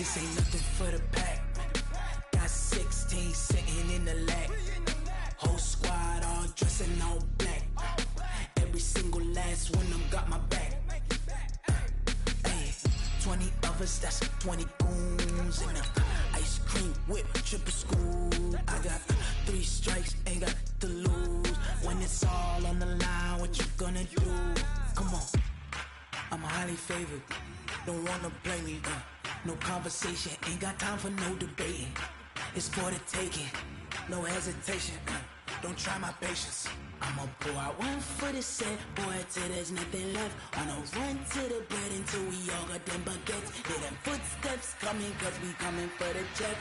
This ain't nothing for the pack. Got 16 sitting in the lap. Whole squad all dressing all black. Every single last one of them got my back. Hey, 20 of us, that's 20 goons. And ice cream whip, triple school. I got 3 strikes, ain't got to lose. When it's all on the line, what you gonna do? Come on, I'm highly favored. Don't wanna blame me, no conversation, ain't got time for no debating. It's for the taking, no hesitation, don't try my patience. I'ma pull out one foot and set, boy, till there's nothing left. On a run to the bread until we all got them baguettes. Hear them footsteps coming, cause we coming for the check.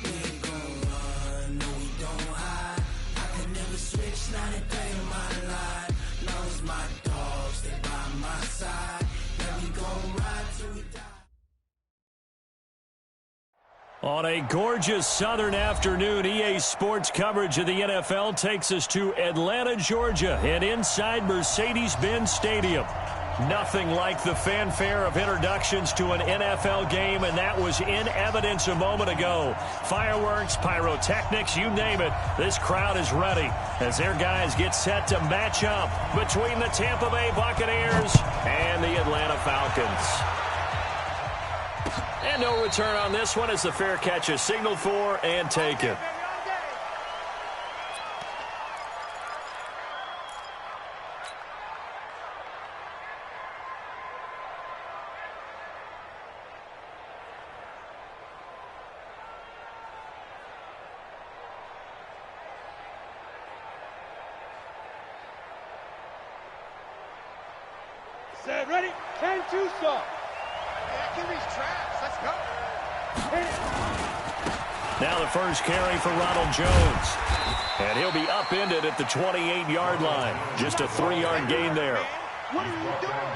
We ain't gon' run, no we don't hide. I can never switch, not a day in my life. Long as my dogs stay by my side. Now we gon' ride till we die. On a gorgeous southern afternoon, EA Sports coverage of the NFL takes us to Atlanta, Georgia, and inside Mercedes-Benz Stadium. Nothing like the fanfare of introductions to an NFL game, and that was in evidence a moment ago. Fireworks, pyrotechnics, you name it, this crowd is ready as their guys get set to match up between the Tampa Bay Buccaneers and the Atlanta Falcons. And no return on this one as the fair catch is signaled for and taken. Set, ready, and two stop. Give these traps. Let's go. Now the first carry for Ronald Jones. And he'll be upended at the 28-yard line. Just a 3-yard gain there.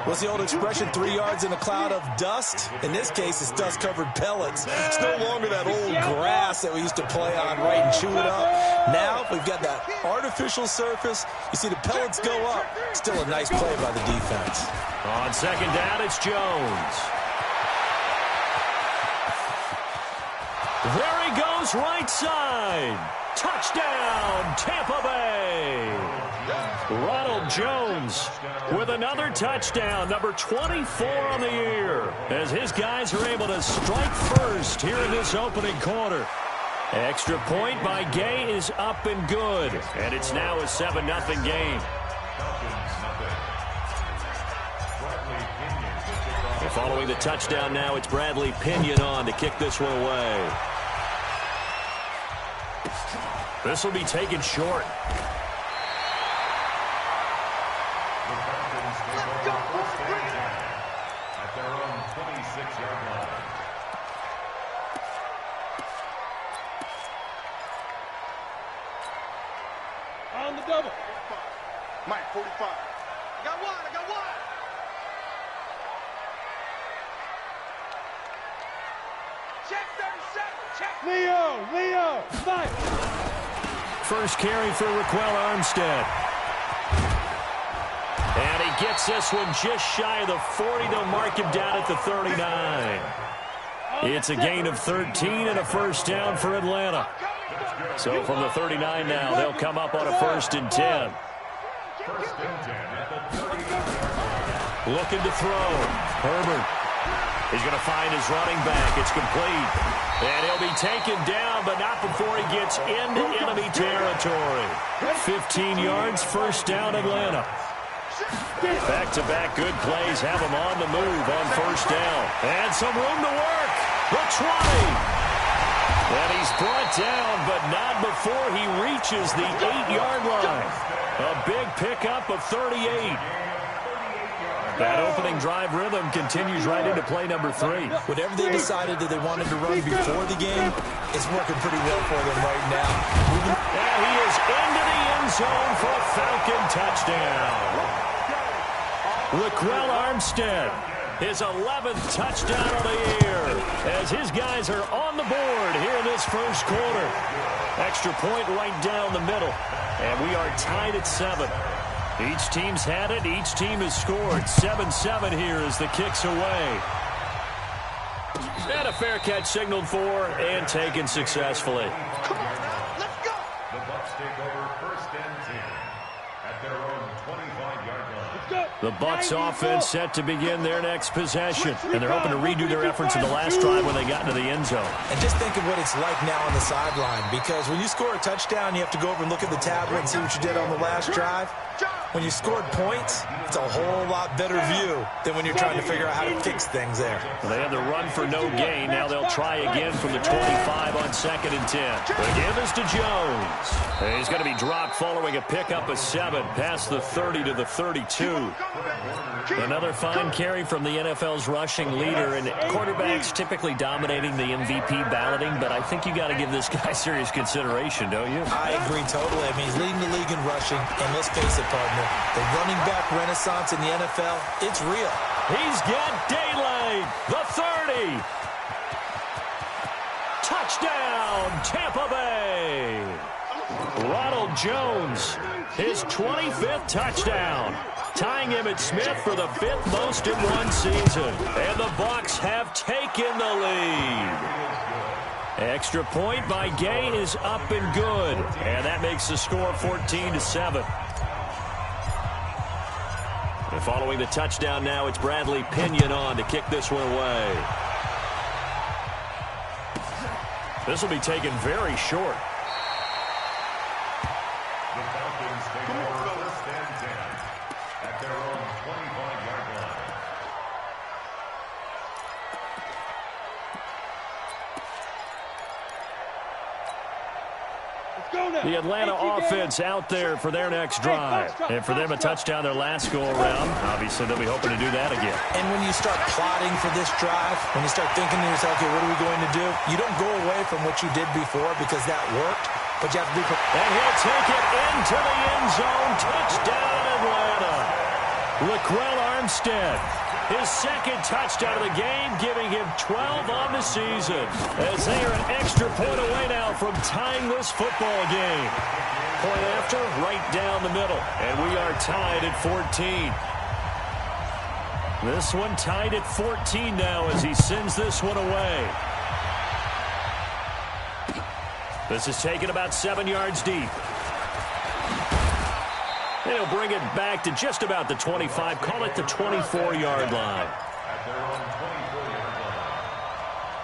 What's the old expression, 3 yards in a cloud of dust? In this case, it's dust-covered pellets. It's no longer that old grass that we used to play on, right, and chew it up. Now we've got that artificial surface. You see the pellets go up. Still a nice play by the defense. On second down, it's Jones. There he goes, right side. Touchdown, Tampa Bay. Ronald Jones with another touchdown, number 24 on the year, as his guys are able to strike first here in this opening quarter. Extra point by Gay is up and good, and it's now a 7-0 game. And following the touchdown now, it's Bradley Pinion on to kick this one away. This will be taken short. At their own 26-yard line. On the double. Mike, 45. I got one. Check 37. Check. Leo, Mike. First carry for Raquel Armstead. And he gets this one just shy of the 40. They'll mark him down at the 39. It's a gain of 13 and a first down for Atlanta. So from the 39 now, they'll come up on a 1st and 10. Looking to throw. Herbert. He's going to find his running back. It's complete. And he'll be taken down, but not before he gets into enemy territory. 15 yards, first down Atlanta. Back-to-back good plays have him on the move on first down. And some room to work. The 20. And he's brought down, but not before he reaches the 8-yard line. A big pickup of 38. That opening drive rhythm continues right into play number 3. Whatever they decided that they wanted to run before the game, it's working pretty well for them right now. And he is into the end zone for a Falcon touchdown. Raquel Armstead, his 11th touchdown of the year, as his guys are on the board here in this first quarter. Extra point right down the middle, and we are tied at 7. Each team's had it. Each team has scored. 7-7 here as the kick's away. And a fair catch signaled for and taken successfully. Come on now, let's go. The Bucs take over 1st and 10 at their own 25-yard line. Let's go. The Bucs offense set to begin their next possession. And they're hoping to redo their efforts in the last drive when they got into the end zone. And just think of what it's like now on the sideline, because when you score a touchdown, you have to go over and look at the tablet and see what you did on the last drive. When you scored points, it's a whole lot better view than when you're trying to figure out how to fix things there. Well, they had the run for no gain. Now they'll try again from the 25 on 2nd and 10. The give is to Jones. And he's going to be dropped following a pickup of 7 past the 30 to the 32. Another fine carry from the NFL's rushing leader, and quarterbacks typically dominating the MVP balloting, but I think you got to give this guy serious consideration, don't you? I agree totally. I mean, he's leading the league in rushing, and let's face it, partner, the running back renaissance in the NFL, it's real. He's got daylight. The 30. Touchdown, Tampa Bay. Ronald Jones, his 25th touchdown, tying Emmitt Smith for the 5th most in one season. And the Bucs have taken the lead. Extra point by Gay is up and good. And that makes the score 14-7. And following the touchdown now, it's Bradley Pinion on to kick this one away. This will be taken very short. The Falcons take over 1st and 10 at their own 25-yard line. The Atlanta offense out there for their next drive. And for them, a touchdown their last go-around. Obviously, they'll be hoping to do that again. And when you start plotting for this drive, when you start thinking to yourself, okay, what are we going to do? You don't go away from what you did before because that worked, but you have to be prepared. And he'll take it into the end zone. Touchdown, Atlanta. Laquell Armstead, his 2nd touchdown of the game, giving him 12 on the season, as they are an extra point away now from tying this football game. Point after, right down the middle, and we are tied at 14. This one tied at 14 now as he sends this one away. This is taken about 7 yards deep. And he'll bring it back to just about the 25. Call it the 24-yard line. At their own 24-yard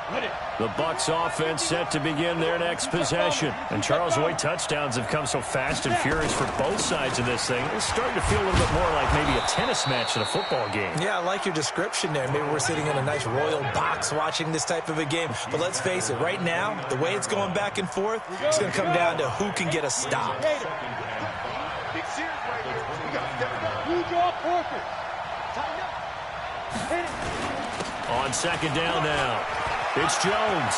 line. The Bucs offense set to begin their next possession. And Charles, the way touchdowns have come so fast and furious for both sides of this thing, it's starting to feel a little bit more like maybe a tennis match in a football game. Yeah, I like your description there. Maybe we're sitting in a nice royal box watching this type of a game. But let's face it, right now, the way it's going back and forth, it's going to come down to who can get a stop. Big series right here. We got to step it up. You draw porters. Tighten up. Hit it. On 2nd down now, it's Jones.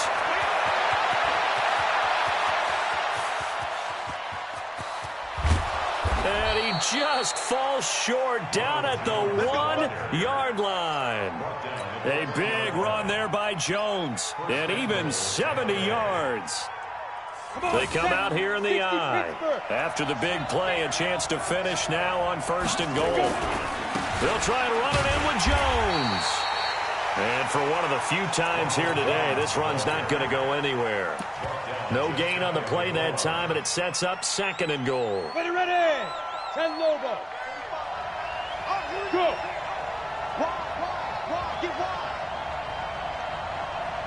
And he just falls short down at the 1-yard line. A big run there by Jones, and even 70 yards. They come out here in the eye. After the big play, a chance to finish now on 1st and goal. They'll try and run it in with Jones. And for one of the few times here today, this run's not going to go anywhere. No gain on the play that time, and it sets up 2nd and goal. Ready, ready. 10 Lobo. Go. Get wide.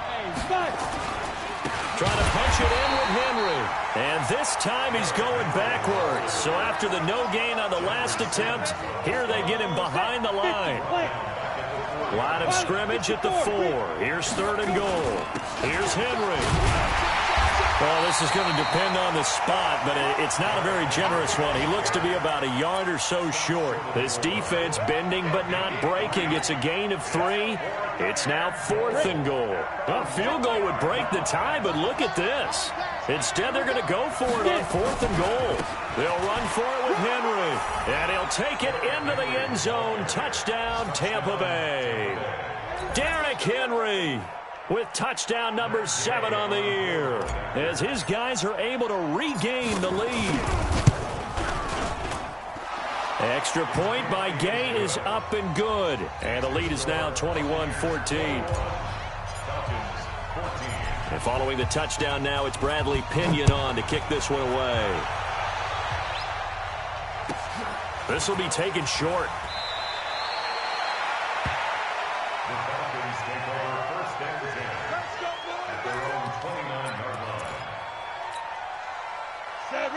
Hey, back. Trying to punch it in with Henry. And this time he's going backwards. So after the no gain on the last attempt, here they get him behind the line. Line of scrimmage at the 4. Here's 3rd and goal. Here's Henry. Well, this is going to depend on the spot, but it's not a very generous one. He looks to be about a yard or so short. This defense bending but not breaking. It's a gain of 3. It's now 4th and goal. A field goal would break the tie, but look at this. Instead, they're going to go for it on 4th and goal. They'll run for it with Henry, and he'll take it into the end zone. Touchdown, Tampa Bay. Derrick Henry with touchdown number 7 on the year, as his guys are able to regain the lead. Extra point by Gay is up and good, and the lead is now 21-14. And following the touchdown now, it's Bradley Pinion on to kick this one away. This will be taken short. The Falcons take over first and 10 at their own 29-yard line.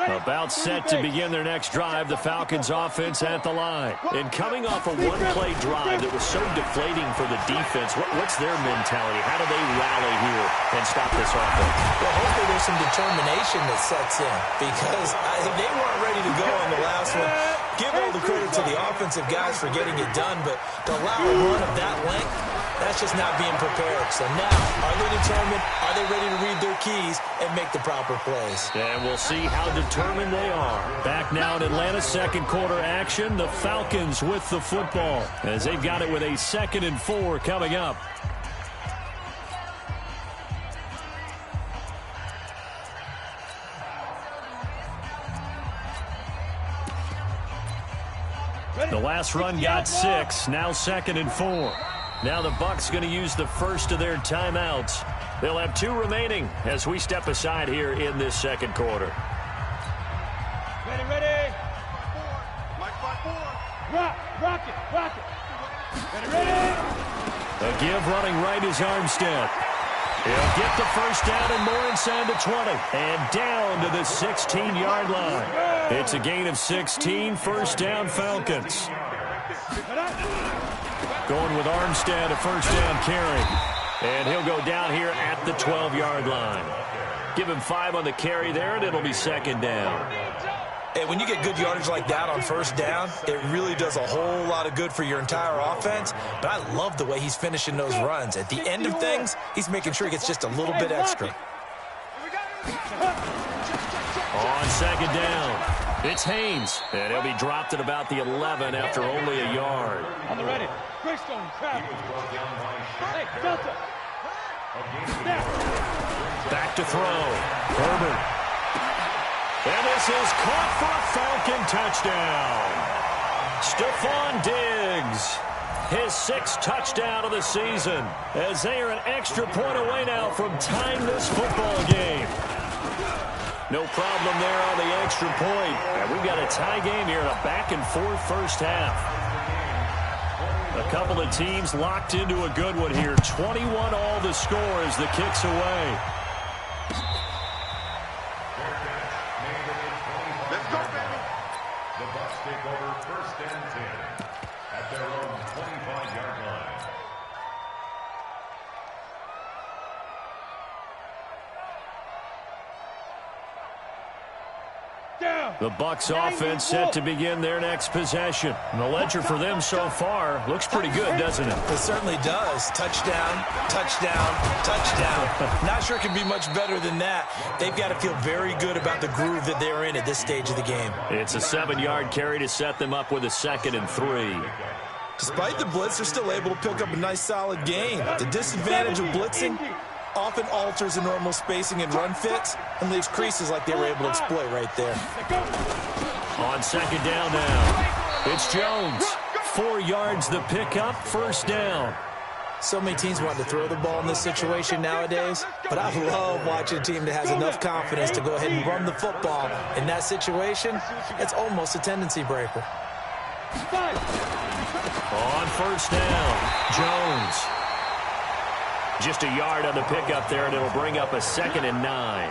About set to begin their next drive, the Falcons offense at the line. And coming off a one-play drive that was so deflating for the defense, what's their mentality? How do they rally here and stop this offense? Well, hopefully there's some determination that sets in because they weren't ready to go on the last one. Give all the credit to the offensive guys for getting it done, but to allow a run of that length, that's just not being prepared. So now, are they determined? Are they ready to read their keys and make the proper plays? And we'll see how determined they are. Back now in Atlanta's second quarter action, the Falcons with the football as they've got it with a 2nd and 4 coming up. The last run got 6, now 2nd and 4. Now the Bucs going to use the first of their timeouts. They'll have 2 remaining as we step aside here in this second quarter. Ready, ready. Mike 5-4. Rock it. Ready. The give running right is Armstead. He'll get the first down and more inside the 20. And down to the 16-yard line. It's a gain of 16, first down Falcons. Going with Armstead, a first down carry. And he'll go down here at the 12-yard line. Give him 5 on the carry there, and it'll be 2nd down. And when you get good yardage like that on first down, it really does a whole lot of good for your entire offense. But I love the way he's finishing those runs. At the end of things, he's making sure he gets just a little bit extra. On 2nd down, it's Haynes. And he'll be dropped at about the 11 after only a yard. On the ready. Greystone, travel. Hey, Delta. Back to throw. Herbert. And this is caught for a Falcon touchdown. Stephon Diggs, his 6th touchdown of the season, as they are an extra point away now from tying this football game. No problem there on the extra point. And we've got a tie game here in a back-and-forth first half. A couple of teams locked into a good one here. 21 all the score as the kick's away. The Bucs take over first and 10 at their own 25-yard line. The Bucs offense set to begin their next possession. And the ledger for them so far looks pretty good, doesn't it? It certainly does. Touchdown, touchdown, touchdown. Not sure it can be much better than that. They've got to feel very good about the groove that they're in at this stage of the game. It's a 7-yard carry to set them up with a 2nd and 3. Despite the blitz, they're still able to pick up a nice solid gain. The disadvantage of blitzing often alters the normal spacing and run fits and leaves creases like they were able to exploit right there. On 2nd down now, it's Jones. 4 yards the pickup, first down. So many teams want to throw the ball in this situation nowadays, but I love watching a team that has enough confidence to go ahead and run the football. In that situation, it's almost a tendency breaker. On first down, Jones. Just a yard on the pickup there, and it'll bring up a 2nd and 9.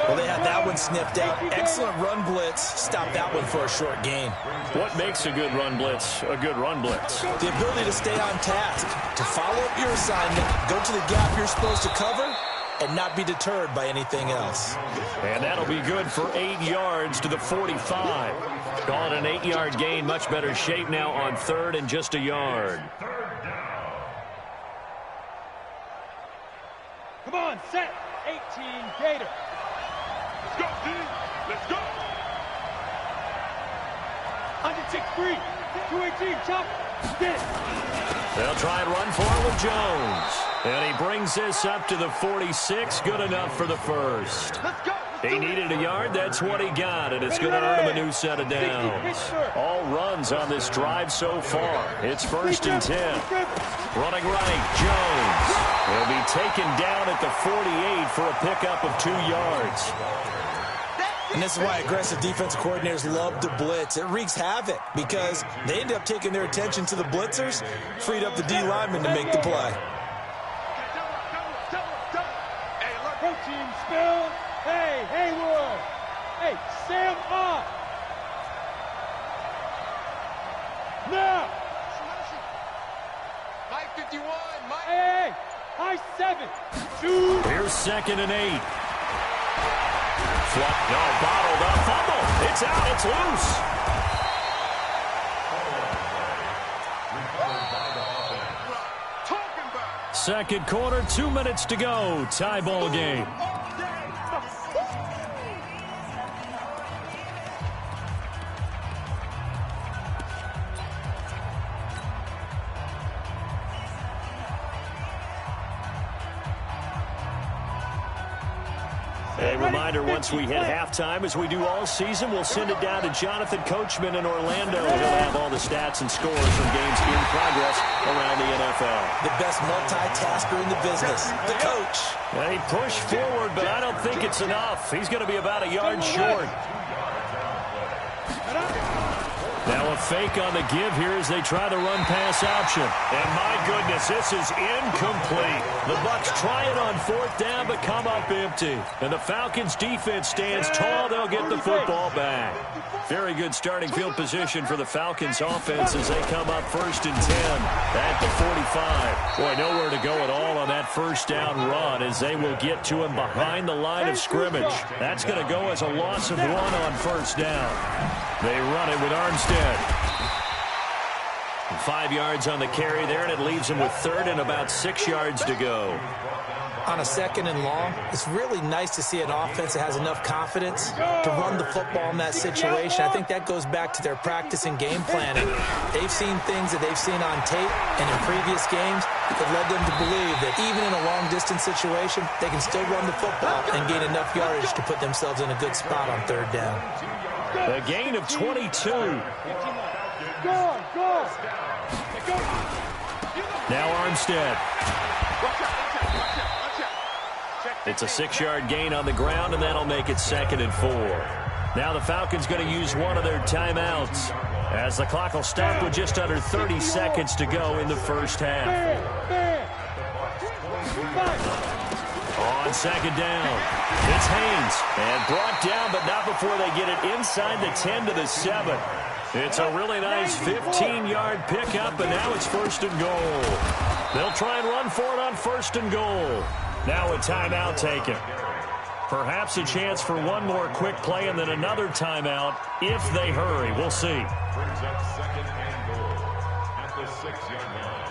Well, they had that one sniffed out. Excellent run blitz. Stop that one for a short gain. What makes a good run blitz a good run blitz? The ability to stay on task, to follow up your assignment, go to the gap you're supposed to cover, and not be deterred by anything else. And that'll be good for 8 yards to the 45. Call it an 8-yard gain. Much better shape now on 3rd and just a yard. Come on, set. 18, Gator. Let's go, D. Let's go. 106-3. 218, chop. Get it. They'll try and run for it with Jones. And he brings this up to the 46. Good enough for the first. Let's go. He needed a yard. That's what he got, and it's going to earn him a new set of downs. All runs on this drive so far. It's 1st and 10. Running right, Jones. He'll be taken down at the 48 for a pickup of 2 yards. And this is why aggressive defensive coordinators love to blitz. It wreaks havoc because they end up taking their attention to the blitzers, freed up the D lineman to make the play. Protein spill. Hey, Haywood. Hey, Sam up. Now. Mike 51. Mike. Hey, high 7. 2. Here's 2nd and 8. Bottled up, fumble. It's out, it's loose. Second quarter, 2 minutes to go. Tie ball game. A reminder, once we hit halftime, as we do all season, we'll send it down to Jonathan Coachman in Orlando. He'll have all the stats and scores from games in progress around the NFL. The best multitasker in the business, the coach. He pushed forward, but I don't think it's enough. He's going to be about a yard short. Now a fake on the give here as they try the run-pass option. And my goodness, this is incomplete. The Bucs try it on 4th down, but come up empty. And the Falcons' defense stands tall. They'll get the football back. Very good starting field position for the Falcons' offense as they come up 1st and 10 at the 45. Boy, nowhere to go at all on that 1st down run as they will get to him behind the line of scrimmage. That's going to go as a loss of 1 on 1st down. They run it with Armstead. 5 yards on the carry there, and it leaves him with 3rd and about 6 yards to go. On a 2nd and long, it's really nice to see an offense that has enough confidence to run the football in that situation. I think that goes back to their practice and game planning. They've seen things that they've seen on tape and in previous games that led them to believe that even in a long-distance situation, they can still run the football and gain enough yardage to put themselves in a good spot on 3rd down. A gain of 22. Now Armstead. It's a 6-yard gain on the ground, and that'll make it 2nd and 4. Now the Falcons going to use one of their timeouts as the clock will stop with just under 30 seconds to go in the 1st half. On 2nd down, it's Haynes, and brought down, but not before they get it inside the 10 to the 7. It's a really nice 15-yard pickup, and now it's 1st and goal. They'll try and run for it on 1st and goal. Now a timeout taken. Perhaps a chance for one more quick play and then another timeout if they hurry. We'll see. Brings up 2nd and goal at the 6-yard line.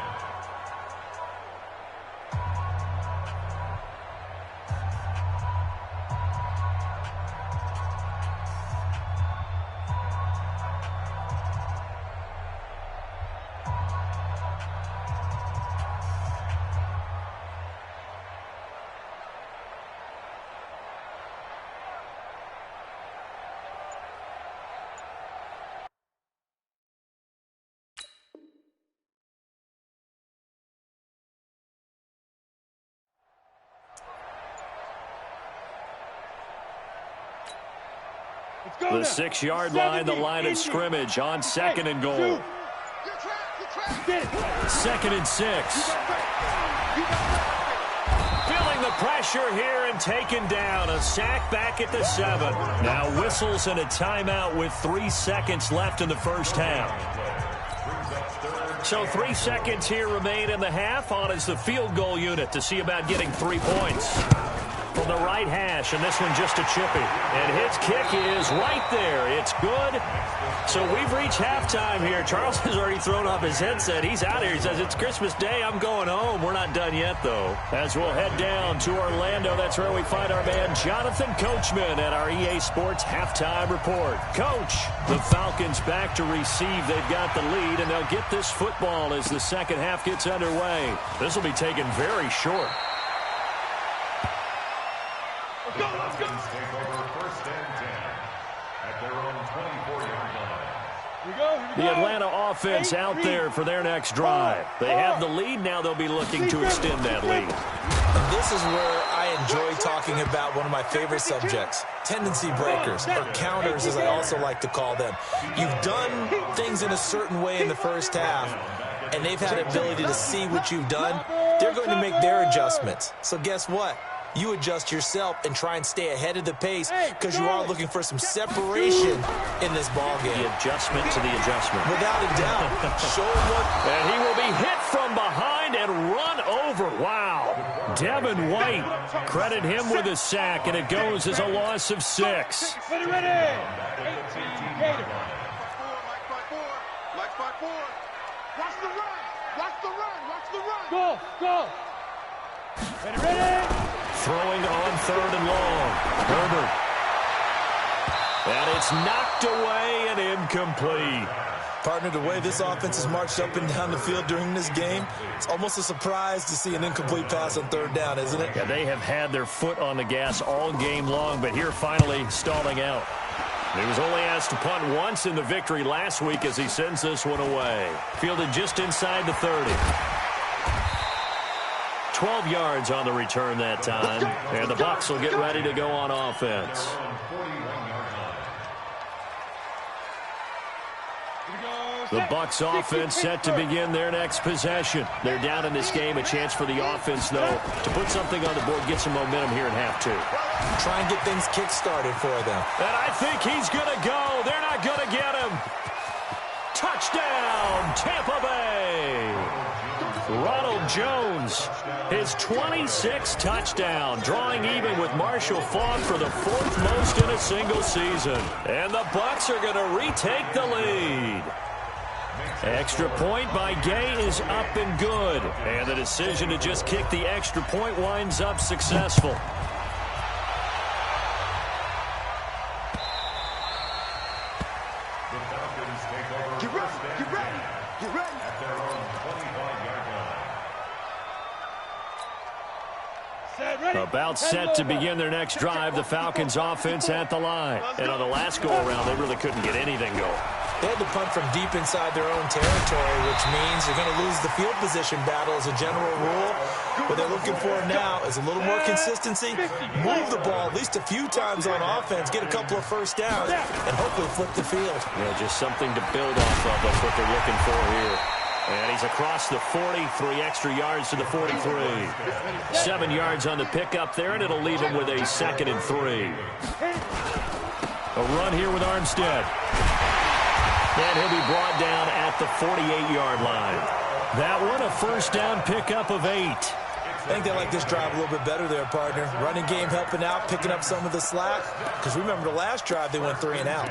The 6-yard line, the line of scrimmage on 2nd and goal. 2nd and 6. Feeling the pressure here and taken down. A sack back at the 7. Now whistles and a timeout with 3 seconds left in the 1st half. So 3 seconds here remain in the half. On is the field goal unit to see about getting 3 points. From the right hash, and this one just a chippy. And his kick is right there. It's good. So we've reached halftime here. Charles has already thrown off his headset. He's out here. He says, it's Christmas Day. I'm going home. We're not done yet, though. As we'll head down to Orlando, that's where we find our man Jonathan Coachman at our EA Sports Halftime Report. Coach, the Falcons back to receive. They've got the lead, and they'll get this football as the 2nd half gets underway. This will be taken very short. The Falcons take over The Atlanta offense out there for their next drive. They have the lead. Now they'll be looking to extend that lead. And this is where I enjoy talking about one of my favorite subjects, tendency breakers, or counters as I also like to call them. You've done things in a certain way in the first half, and they've had the ability to see what you've done. They're going to make their adjustments. So guess what? You adjust yourself and try and stay ahead of the pace because you are looking for some separation in this ball game. The adjustment to the adjustment. Without a doubt. Show him what. And he will be hit from behind and run over. Wow. Devin White, credit him with a sack, and it goes as a loss of 6. Ready, ready. 18 Gator. Like 5-4. Watch the run. Watch the run. Watch the run. Go, go. Ready, ready. Throwing on 3rd and long. Herbert. And it's knocked away and incomplete. Partner, the way this offense has marched up and down the field during this game, it's almost a surprise to see an incomplete pass on 3rd down, isn't it? Yeah, they have had their foot on the gas all game long, but here finally stalling out. He was only asked to punt once in the victory last week as he sends this one away. Fielded just inside the 30. 12 yards on the return that time, and the Bucs will get ready to go on offense. The Bucs offense set to begin their next possession. They're down in this game. A chance for the offense, though, to put something on the board, get some momentum here in half 2. Try and get things kick-started for them. And I think he's going to go. They're not going to get him. Touchdown, Tampa Bay. Ronald Jones, his 26th touchdown, drawing even with Marshall Faulk for the 4th most in a single season. And the Bucs are going to retake the lead. Extra point by Gay is up and good. And the decision to just kick the extra point winds up successful. Get ready. Get ready. Get ready. At their own 25-yard line. About set to begin their next drive, the Falcons offense at the line. And on the last go-around, they really couldn't get anything going. They had to punt from deep inside their own territory, which means they're going to lose the field position battle as a general rule. What they're looking for now is a little more consistency, move the ball at least a few times on offense, get a couple of first downs, and hopefully flip the field. Yeah, just something to build off of. That's what they're looking for here. And he's across the 40, 3 extra yards to the 43. 7 yards on the pickup there, and it'll leave him with a 2nd and 3. A run here with Armstead. And he'll be brought down at the 48-yard line. That one, a first down pickup of 8. I think they like this drive a little bit better there, partner. Running game helping out, picking up some of the slack. Because remember, the last drive, they went 3 and out.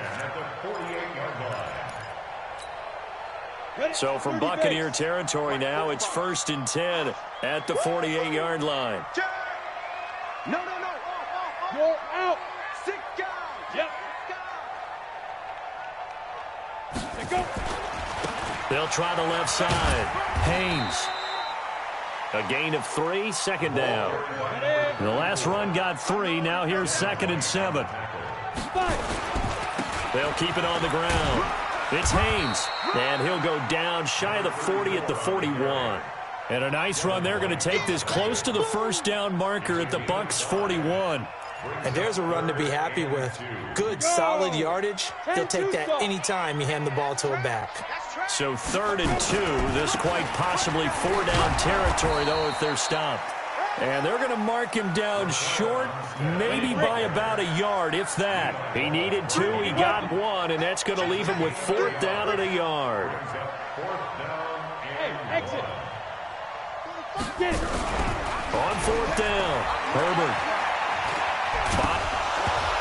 So from Buccaneer territory now, it's 1st and 10 at the 48-yard line. No. You're out. Sit down. Yep. Go. They'll try the left side. Haynes. A gain of 3, 2nd down. The last run got 3. Now here's 2nd and 7. They'll keep it on the ground. It's Haynes. And he'll go down shy of the 40 at the 41. And a nice run. They're going to take this close to the first down marker at the Bucs 41. And there's a run to be happy with. Good, solid yardage. He'll take that anytime you hand the ball to a back. So 3rd and 2. This quite possibly 4-down territory, though, if they're stopped. And they're going to mark him down short, maybe by about a yard, if that. He needed 2, he got 1, and that's going to leave him with 4th down and a yard. Hey, exit. Get it. On 4th down, Herbert.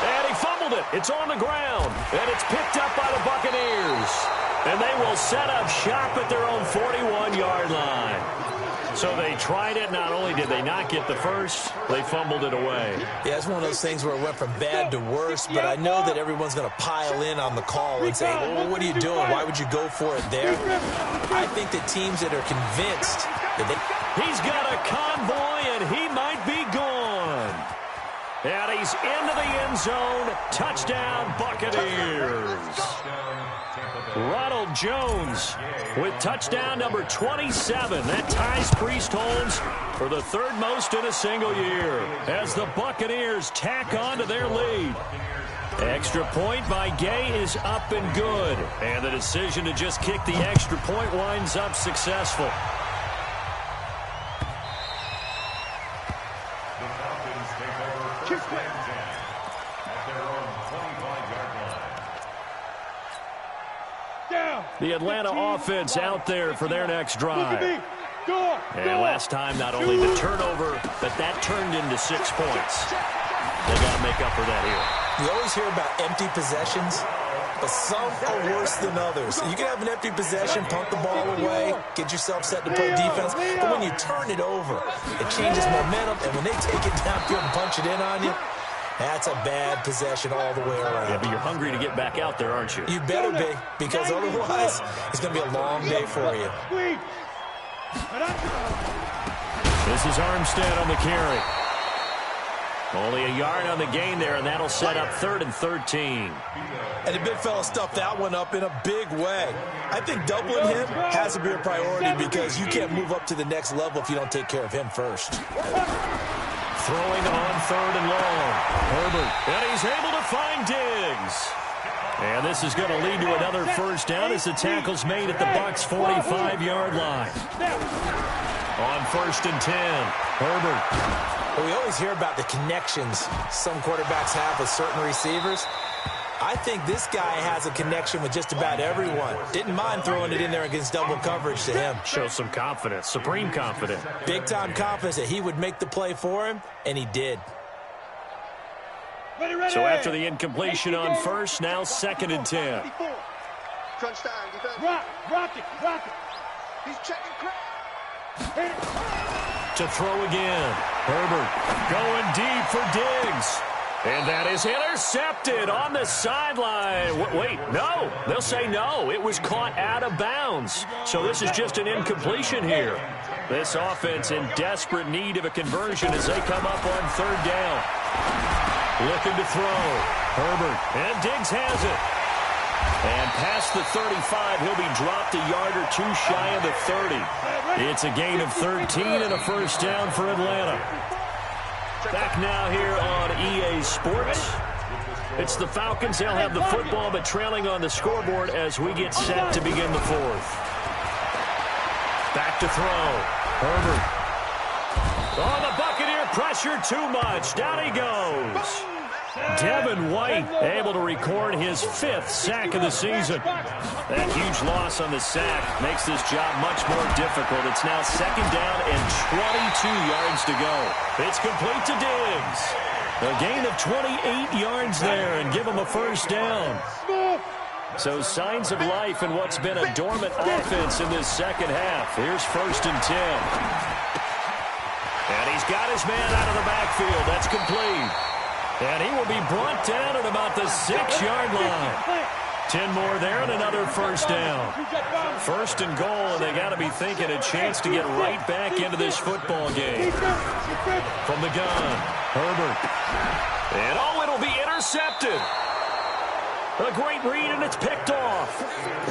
And he fumbled it. It's on the ground. And it's picked up by the Buccaneers. And they will set up shop at their own 41-yard line. So they tried it. Not only did they not get the first, they fumbled it away. Yeah, it's one of those things where it went from bad to worse, but I know that everyone's going to pile in on the call and say, well, what are you doing? Why would you go for it there? I think that teams that are convinced that He's got a convoy, and he might be gone. And he's into the end zone. Touchdown, Buccaneers. Ronald Jones with touchdown number 27. That ties Priest Holmes for the third most in a single year as the Buccaneers tack on to their lead. Extra point by Gay is up and good. And the decision to just kick the extra point winds up successful. The Atlanta offense out there for their next drive. And last time, not only the turnover, but that turned into 6 points. They got to make up for that here. You always hear about empty possessions, but some are worse than others. You can have an empty possession, pump the ball away, get yourself set to play defense, but when you turn it over, it changes momentum, and when they take it downfield and punch it in on you, that's a bad possession all the way around. Yeah, but you're hungry to get back out there, aren't you? You better be, because otherwise, it's going to be a long day for you. This is Armstead on the carry. Only a yard on the gain there, and that'll set up 3rd and 13. And the big fella stuffed that one up in a big way. I think doubling him has to be a priority because you can't move up to the next level if you don't take care of him first. Throwing on 3rd and long. Herbert, and he's able to find Diggs. And this is going to lead to another first down as the tackle's made at the Bucs' 45-yard line. On 1st and 10, Herbert. Well, we always hear about the connections some quarterbacks have with certain receivers. I think this guy has a connection with just about everyone. Didn't mind throwing it in there against double coverage to him. Shows some confidence, supreme confidence. Big-time confidence that he would make the play for him, and he did. So after the incompletion on 1st, now 2nd and 10. Crunch time, defense. Rock it. He's checking crowd. To throw again. Herbert going deep for Diggs. And that is intercepted on the sideline. Wait, no. They'll say no. It was caught out of bounds. So this is just an incompletion here. This offense in desperate need of a conversion as they come up on 3rd down. Looking to throw. Herbert. And Diggs has it. And past the 35, he'll be dropped a yard or two shy of the 30. It's a gain of 13 and a first down for Atlanta. Back now here on EA Sports. It's the Falcons. They'll have the football, but trailing on the scoreboard as we get set to begin the 4th. Back to throw. Herbert. Oh, the Buccaneer pressure too much. Down he goes. Devin White able to record his 5th sack of the season. That huge loss on the sack makes this job much more difficult. It's now 2nd down and 22 yards to go. It's complete to Diggs. A gain of 28 yards there and give him a first down. So signs of life in what's been a dormant offense in this second half. Here's 1st and 10. And he's got his man out of the backfield. That's complete. And he will be brought down at about the 6-yard line. 10 more there and another first down. 1st and goal, and they got to be thinking a chance to get right back into this football game. From the gun, Herbert. And oh, it'll be intercepted. A great read, and it's picked off.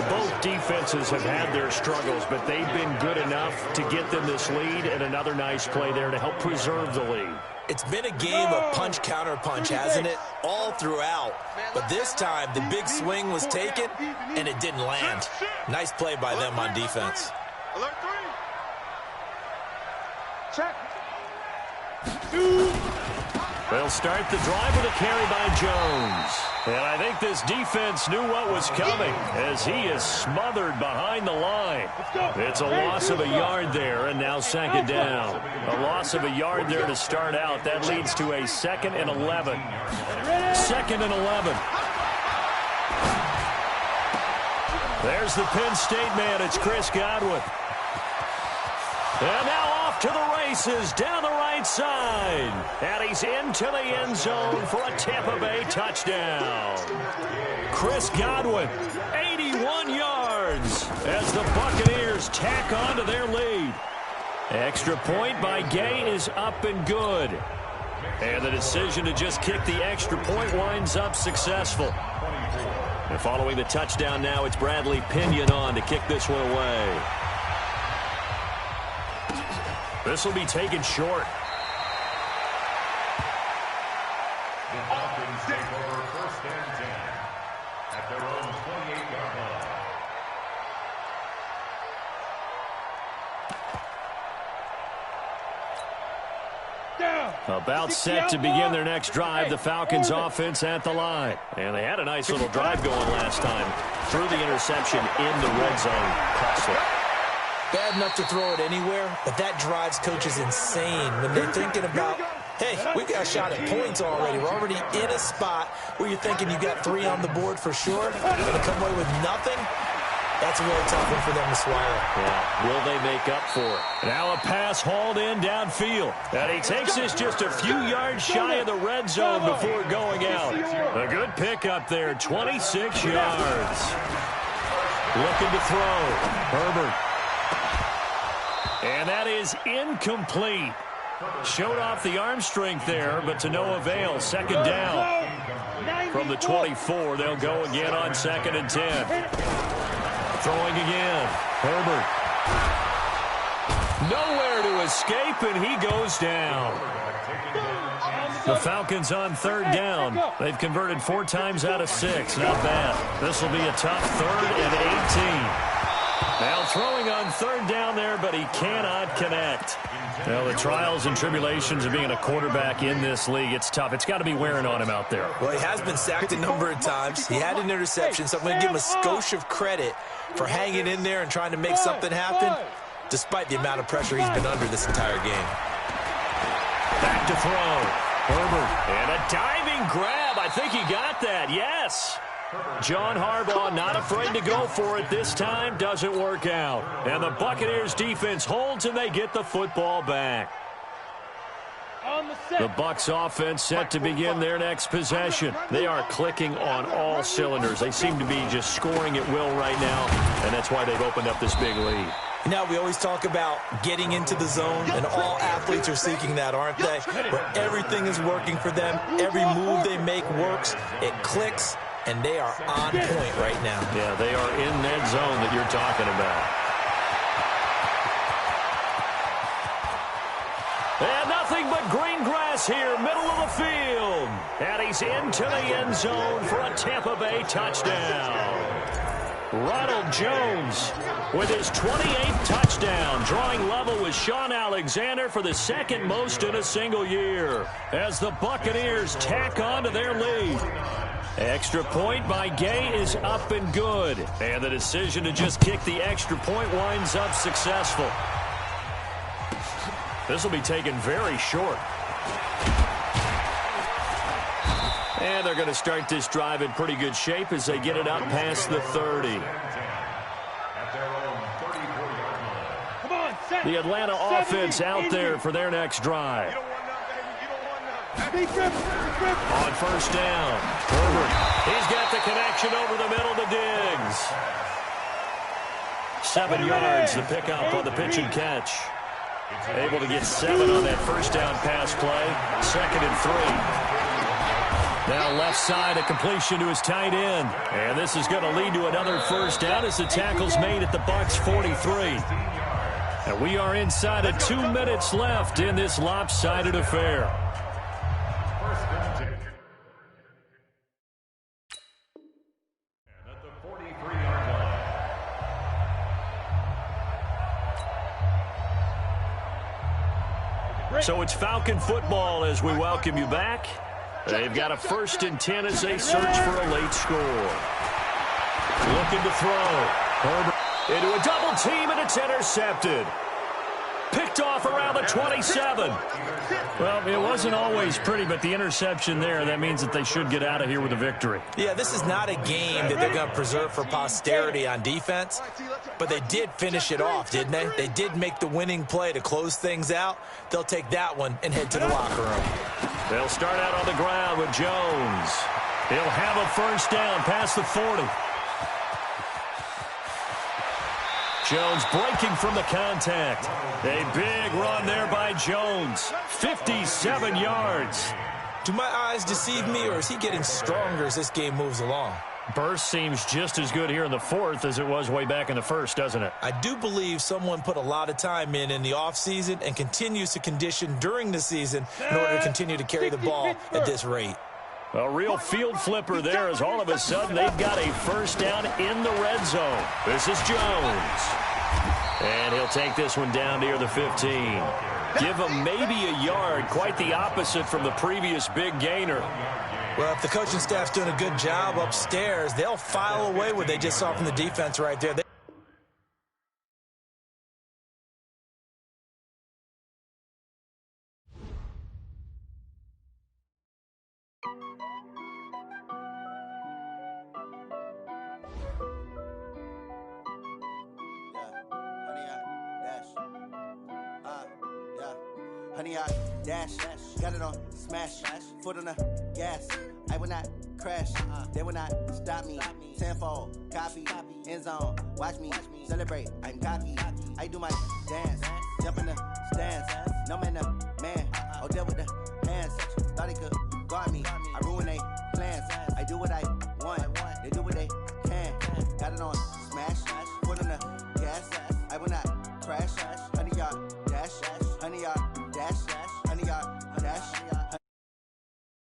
Both defenses have had their struggles, but they've been good enough to get them this lead, and another nice play there to help preserve the lead. It's been a game of punch-counter-punch, hasn't it? All throughout. But this time, the big swing was taken, and it didn't land. Nice play by them on defense. Alert 3. Check. They'll start the drive with a carry by Jones. And I think this defense knew what was coming as he is smothered behind the line. It's a loss of a yard there, and now 2nd down. A loss of a yard there to start out. That leads to a 2nd and 11. 2nd and 11. There's the Penn State man. It's Chris Godwin. And now off to the races down the right side. And he's into the end zone for a Tampa Bay touchdown. Chris Godwin, 81 yards as the Buccaneers tack on to their lead. Extra point by Gay is up and good. And the decision to just kick the extra point winds up successful. And following the touchdown now, it's Bradley Pinion on to kick this one away. This will be taken short. The Falcons take over 1st and 10 at their own 28-yard line. About set to begin their next drive, the Falcons offense at the line. And they had a nice little drive going last time. Threw the interception in the red zone. Costly. Bad enough to throw it anywhere, but that drives coaches insane when they're thinking about, hey, we've got a shot at points already. We're already in a spot where you're thinking you got 3 on the board for sure. Going to come away with nothing? That's a really tough one for them to swallow. Yeah. Will they make up for it? Now a pass hauled in downfield. And he takes this just a few yards shy of the red zone before going out. A good pickup there, 26 yards. Looking to throw. Herbert. And that is incomplete. Showed off the arm strength there, but to no avail. 2nd down. From the 24, they'll go again on 2nd and 10. Throwing again. Herbert. Nowhere to escape, and he goes down. The Falcons on 3rd down. They've converted 4 times out of 6. Not bad. This will be a tough 3rd and 18. Now throwing on 3rd down there, but he cannot connect. Well, the trials and tribulations of being a quarterback in this league, it's tough. It's got to be wearing on him out there. Well, he has been sacked a number of times. He had an interception, so I'm going to give him a skosh of credit for hanging in there and trying to make something happen, despite the amount of pressure he's been under this entire game. Back to throw. Herbert. And a diving grab. I think he got that. Yes. John Harbaugh not afraid to go for it this time. Doesn't work out. And the Buccaneers defense holds and they get the football back. The Bucs offense set to begin their next possession. They are clicking on all cylinders. They seem to be just scoring at will right now, and that's why they've opened up this big lead. Now, we always talk about getting into the zone, and all athletes are seeking that, aren't they? Where everything is working for them. Every move they make works. It clicks, and they are on point right now. Yeah, they are in that zone that you're talking about. And nothing but green grass here, middle of the field. And he's into the end zone for a Tampa Bay touchdown. Ronald Jones with his 28th touchdown, drawing level with Sean Alexander for the 2nd most in a single year, as the Buccaneers tack on to their lead. Extra point by Gay is up and good, and the decision to just kick the extra point winds up successful. This will be taken very short. And they're going to start this drive in pretty good shape as they get it up past the 30. The Atlanta offense out there for their next drive. On 1st down, Herbert. He's got the connection over the middle to Diggs. 7 yards, the pickup on the pitch and catch. Able to get 7 on that 1st down pass play. 2nd and 3. Now left side, a completion to his tight end. And this is going to lead to another 1st down as the tackle's made at the Bucs 43. And we are inside of 2 minutes left in this lopsided affair. So it's Falcon football as we welcome you back. They've got a 1st and 10 as they search for a late score. Looking to throw. Herbert into a double team, and it's intercepted. Picked off around the 27. Well, it wasn't always pretty, but the interception there, that means that they should get out of here with a victory. Yeah, this is not a game that they're going to preserve for posterity on defense, but they did finish it off, didn't they? They did make the winning play to close things out. They'll take that one and head to the locker room. They'll start out on the ground with Jones. He'll have a 1st down past the 40. Jones breaking from the contact. A big run there by Jones. 57 yards. Do my eyes deceive me, or is he getting stronger as this game moves along? Burst seems just as good here in the fourth as it was way back in the first, doesn't it? I do believe someone put a lot of time in the offseason and continues to condition during the season in order to continue to carry the ball at this rate. A real field flipper there as all of a sudden they've got a first down in the red zone. This is Jones. And he'll take this one down near the 15. Give him maybe a yard, quite the opposite from the previous big gainer. Well, if the coaching staff's doing a good job upstairs, they'll file away what they just saw from the defense right there. Honey, I dash, got it on smash, foot on the gas. I will not crash, they will not stop me. Tenfold, copy, end zone, watch me celebrate. I'm cocky, I do my dance, jump in the stands. No man, man, oh there with the hands. Thought he could guard me, I ruin they plans. I do what I want, they do what they can. Got it on smash, foot on the